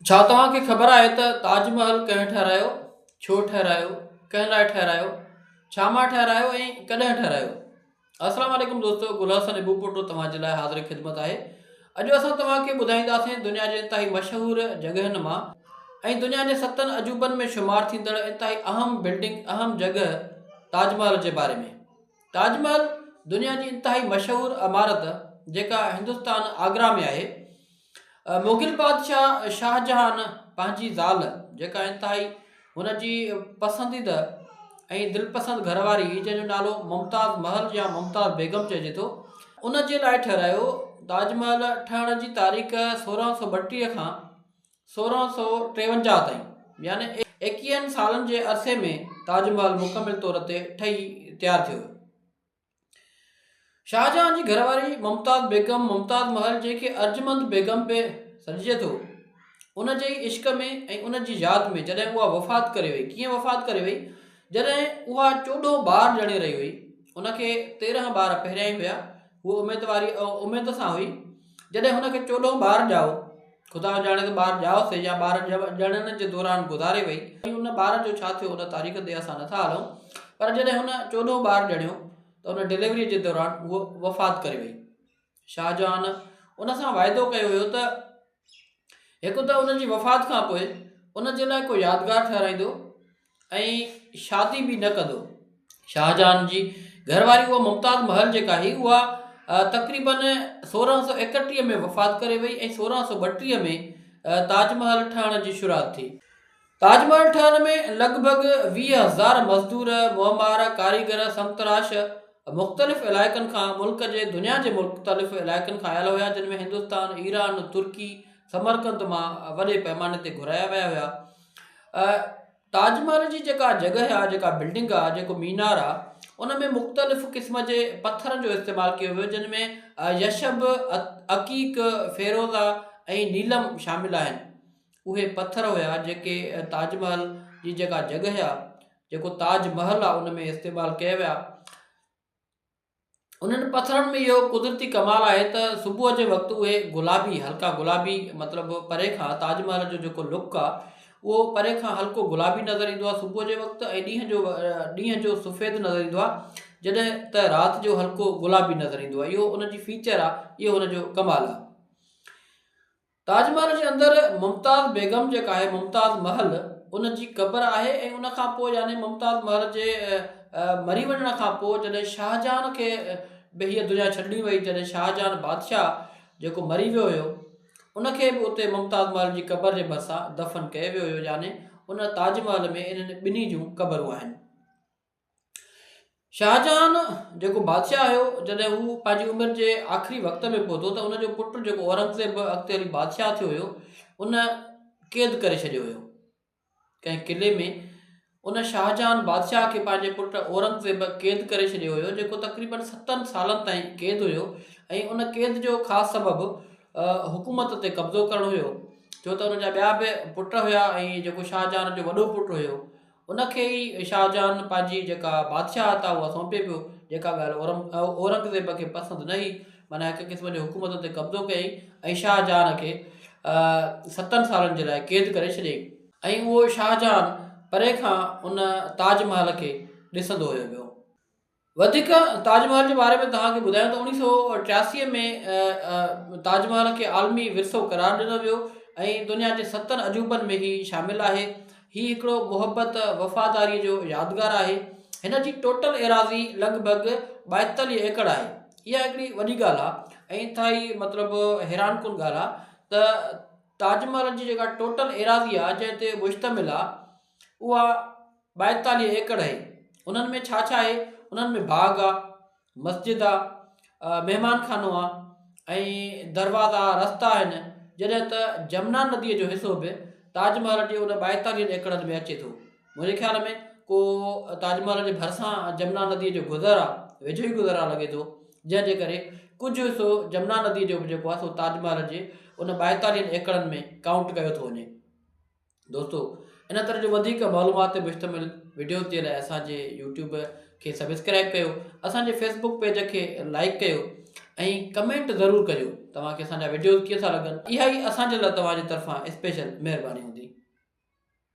छा तव्हांखे ख़बर आहे त ताजमहल कंहिं ठहिरायो, छो ठहिरायो, कंहिं लाइ ठहिरायो, छा मां ठहिरायो ऐं कॾहिं ठहिरायो? अस्सलाम वालेकुम दोस्तो, गुल हसन इबू पोटो तव्हांजे लाइ हाज़िर ख़िदमत आहे। अॼु असां तव्हांखे ॿुधाईंदासीं दुनिया जे इंतहाई मशहूरु जॻहियुनि मां ऐं दुनिया जे 7 अजूबनि में शुमार थींदड़ इंतहाई अहम जॻह ताजमहल जे बारे में। ताजमहल दुनिया जी इंतहाई मशहूरु इमारत जेका हिंदुस्तान आगरा में आहे। मुग़ल बादशाह शाहजहान पंहिंजी ज़ाल जेका इंतहाई हुनजी पसंदीदा ऐं दिलपसंद घरवारी जंहिंजो नालो मुमताज़ महल या मुमताज़ बेगम चइजे थो, उन जे लाइ ठहिरायो। ताजमहल ठहण जी तारीख़ 1632 खां 1653 ताईं, यानी 21 सालनि जे अरसे में ताजमहल मुकमिल तौर ते ठही तयारु थियो। शाहजहां जी घरवारी मुमताज़ बेगम मुमताज़ महल जंहिंखे अर्जमंद बेगम पे सॾिजे थो, उन जे इश्क में ऐं उन जी यादि में जॾहिं उहा वफ़ात करे वई, कीअं वफ़ात करे वई, जॾहिं उहा 14 ॿार ॼणी रही हुई। उनखे 13 ॿार पहिरियां ई हुया, उहा उमेद सां हुई। जॾहिं हुनखे 14 ॿार ॼाओ, ख़ुदा ॼाणे त ॿार ॼाओसीं या ॿार ॼणण जे दौरान गुज़ारे वई, ऐं उन ॿार जो छा थियो उन तारीख़ ते असां नथा हलूं, पर जॾहिं हुन 14 ॿार ॼणियो त उन डिलीवरी जे दौरान उहो वफ़ात करे वई। शाहजहान उन सां वाइदो कयो हुयो त हिकु त उन जी वफ़ात खां पोइ उन जे लाइ को यादगार ठहिराईंदो ऐं शादी बि न कंदो। शाहजहान जी घरवारी उहा मुमताज़ महल जेका हुई, उहा तक़रीबन 1631 में वफ़ात करे वई ऐं 1632 में ताजमहल ठहण जी शुरूआत थी। ताजमहल ठहण में लॻभॻि 20,000 मज़दूर, मुअमार, कारीगर, संतराश मुख़्तलिफ़ इलाइक़नि खां मुल्क जे दुनिया जे मुख़्तलिफ़ इलाइक़नि खां आयल हुया, जिन में हिंदुस्तान, ईरान, तुर्की, समरकंद मां वॾे पैमाने ते घुराया विया हुया। ताजमहल जी जेका जॻह आहे, जेका बिल्डिंग आहे, जेको मीनार आहे, उन में मुख़्तलिफ़ क़िस्म जे पथरनि जो इस्तेमालु कयो वियो, जिन में यशब, अकीक, फेरोज़ा ऐं नीलम शामिल आहिनि। उहे पथर हुया जेके ताजमहल जी जेका जॻह आहे, जेको ताजमहल आहे, उन में इस्तेमालु कया विया। उन्हनि पथरनि में इहो कुदरती कमाल आहे त सुबुह जे वक़्तु उहे गुलाबी, हल्का गुलाबी, मतिलबु परे खां ताजमहल जो जेको लुक आहे उहो परे खां हल्को गुलाबी नज़र ईंदो आहे सुबुह जे वक़्तु, ऐं ॾींहं जो सफ़ेद नज़र ईंदो आहे, जॾहिं त राति जो हल्को गुलाबी नज़र ईंदो आहे। इहो उन जी फीचर आहे, इहो हुनजो कमाल आहे। ताजमहल जे अंदरि मुमताज़ बेगम जेका आहे, मुमताज़ महल, उन जी क़बर आहे ऐं उन खां पोइ यानी मुमताज़ महल जे मरी वञण खां पोइ जॾहिं शाहजहान खे बि हीअ दुनिया छॾणी वई, जॾहिं शाहजहान बादशाह जेको मरी वियो हुयो, उनखे बि उते मुमताज़ महल जी क़बर जे भरिसां दफ़न कयो वियो हुयो, यानी उन ताजमहल में इन्हनि ॿिन्ही जूं क़बरूं आहिनि। शाहजहान जेको बादशाह हुयो, जॾहिं हू पंहिंजी उमिरि जे आख़िरी वक़्त में पहुतो त उनजो पुटु जेको औरंगज़ेब अॻिते हली बादशाह थियो हुयो, उन क़ैद करे छॾियो हुयो कंहिं किले में। उन शाहजहान बादशाह खे पंहिंजे पुटु औरंगज़ेब क़ैद करे छॾियो हुयो, जेको तक़रीबन 7 सालनि ताईं क़ैद हुयो, ऐं उन क़ैद जो ख़ासि सबबु हुकूमत ते कब्ज़ो करणु हुयो, छो त उनजा ॿिया बि पुट हुया ऐं जेको शाहजहान जो वॾो पुटु हुयो, उनखे ई शाहजहान पंहिंजी जेका बादशाहत आहे उहा सौंपे पियो, जेका ॻाल्हि औरंगज़ेब खे पसंदि न हुई। माना हिकु क़िस्म जो हुकूमत ते कब्ज़ो कयईं ऐं शाहजहान खे 7 सालनि जे लाइ क़ैद करे छॾियईं, ऐं उहो शाहजहान परे खां उन ताजमहल खे ॾिसंदो हुयो पियो। वधीक ताजमहल जे बारे में तव्हांखे ॿुधायां त 1983 में ताजमहल खे आलमी विरसो क़रार ॾिनो वियो ऐं दुनिया जे 7 अजूबनि में ही शामिलु आहे। हीउ हिकिड़ो मुहबत वफ़ादारीअ जो यादगार आहे। हिन जी टोटल एराज़ी लॻभॻि 42 एकड़ आहे। इहा हिकिड़ी वॾी ॻाल्हि आहे ऐं इंतहाई मतिलबु हैरान कुन ॻाल्हि आहे त ताजमहल जी जेका टोटल एराज़ी आहे जंहिं ते मुश्तमिल आहे, उहा 42 एकड़ आहे। उन्हनि में छा छा आहे? उन्हनि में बाग़ आहे, मस्जिद आहे, महिमान खानो आहे ऐं दरवाज़ा, रस्ता आहिनि, जॾहिं त जमुना नदीअ जो हिसो बि ताजमहल जे उन 42 एकड़नि में अचे थो। मुंहिंजे ख़्याल में को ताजमहल जे भरिसां जमुना नदीअ जो गुज़र आहे, वेझो ई गुज़र आहे लॻे थो, जंहिंजे करे कुझु हिसो जमुना नदीअ जो जेको आहे सो ताजमहल जे उन 42 एकड़नि में काउंट कयो थो वञे। दोस्तो, इन तरह जो वधीक मालूमात ते मुश्तमिल वीडियो जे लाइ असांजे यूट्यूब खे सब्सक्राइब कयो, असांजे फेसबुक पेज खे लाइक कयो ऐं कमेंट ज़रूरु करियो तव्हांखे असांजा वीडियोज़ कीअं था लॻनि। इहा ई असांजे लाइ तव्हांजे तरफ़ां स्पेशल महिरबानी हूंदी।